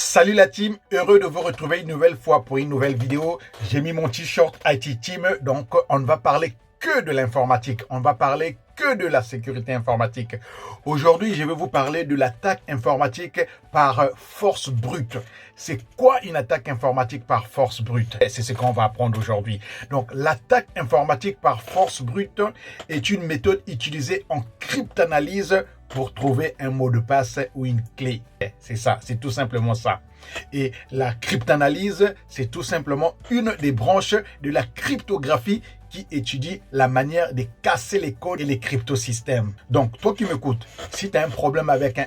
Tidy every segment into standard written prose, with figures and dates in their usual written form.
Salut la team, heureux de vous retrouver une nouvelle fois pour une nouvelle vidéo. J'ai mis mon t-shirt IT Team, donc on ne va parler que de l'informatique, on va parler que de la sécurité informatique. Aujourd'hui, je vais vous parler de l'attaque informatique par force brute. C'est quoi une attaque informatique par force brute? C'est ce qu'on va apprendre aujourd'hui. Donc, l'attaque informatique par force brute est une méthode utilisée en cryptanalyse pour trouver un mot de passe ou une clé. C'est ça, c'est tout simplement ça. Et la cryptanalyse, c'est tout simplement une des branches de la cryptographie qui étudie la manière de casser les codes et les cryptosystèmes. Donc, toi qui m'écoutes, si tu as un problème avec un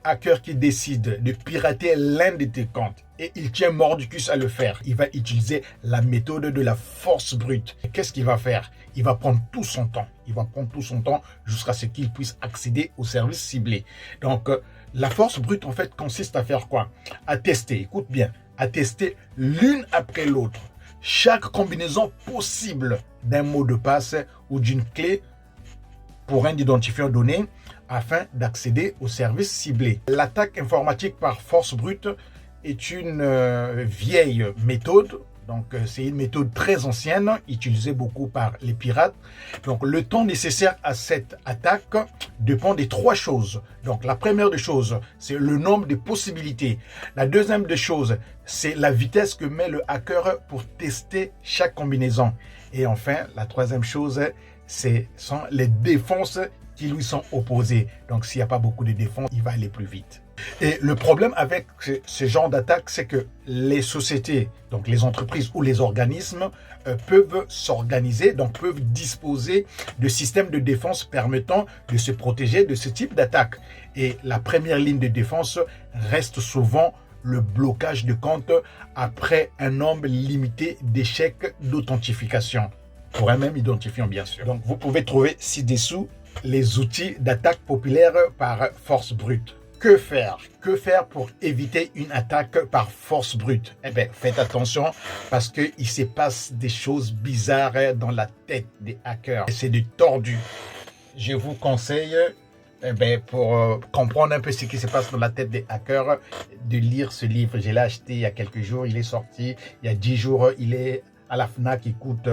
hacker qui décide de pirater l'un de tes comptes et il tient mordicus à le faire, il va utiliser la méthode de la force brute. Et qu'est-ce qu'il va faire? Il va prendre tout son temps. Il va prendre tout son temps jusqu'à ce qu'il puisse accéder au service ciblé. Donc, la force brute, en fait, consiste à faire quoi? À tester, écoute bien, à tester l'une après l'autre chaque combinaison possible d'un mot de passe ou d'une clé pour un identifiant donné afin d'accéder au service ciblé. L'attaque informatique par force brute est une vieille méthode. Donc, c'est une méthode très ancienne, utilisée beaucoup par les pirates. Donc, le temps nécessaire à cette attaque dépend des trois choses. Donc, la première des choses, c'est le nombre de possibilités. La deuxième des choses, c'est la vitesse que met le hacker pour tester chaque combinaison. Et enfin, la troisième chose, sont les défenses qui lui sont opposées. Donc, s'il n'y a pas beaucoup de défenses, il va aller plus vite. Et le problème avec ce genre d'attaque, c'est que les sociétés, donc les entreprises ou les organismes peuvent s'organiser, donc peuvent disposer de systèmes de défense permettant de se protéger de ce type d'attaque. Et la première ligne de défense reste souvent le blocage de compte après un nombre limité d'échecs d'authentification, pour un même identifiant bien sûr. Donc vous pouvez trouver ci-dessous les outils d'attaque populaires par force brute. Que faire? Que faire pour éviter une attaque par force brute? Eh bien, faites attention parce qu'il se passe des choses bizarres dans la tête des hackers. C'est du tordu. Je vous conseille, pour comprendre un peu ce qui se passe dans la tête des hackers, de lire ce livre. Je l'ai acheté il y a quelques jours, il est sorti. Il y a 10 jours, il est à la FNAC, il coûte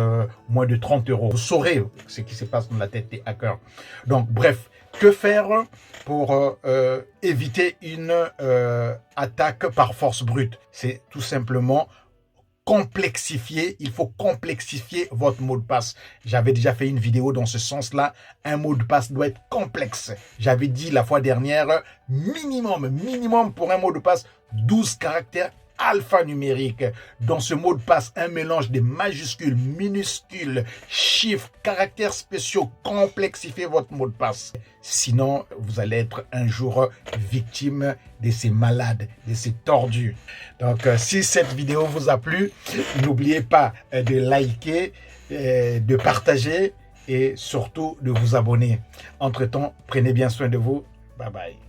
moins de 30 €. Vous saurez ce qui se passe dans la tête des hackers. Donc, bref, que faire pour éviter une attaque par force brute? C'est tout simplement complexifier. Il faut complexifier votre mot de passe. J'avais déjà fait une vidéo dans ce sens-là. Un mot de passe doit être complexe. J'avais dit la fois dernière, minimum pour un mot de passe, 12 caractères alphanumérique. Dans ce mot de passe, un mélange de majuscules, minuscules, chiffres, caractères spéciaux. Complexifiez votre mot de passe. Sinon, vous allez être un jour victime de ces malades, de ces tordus. Donc, si cette vidéo vous a plu, n'oubliez pas de liker, de partager et surtout de vous abonner. Entre-temps, prenez bien soin de vous. Bye bye.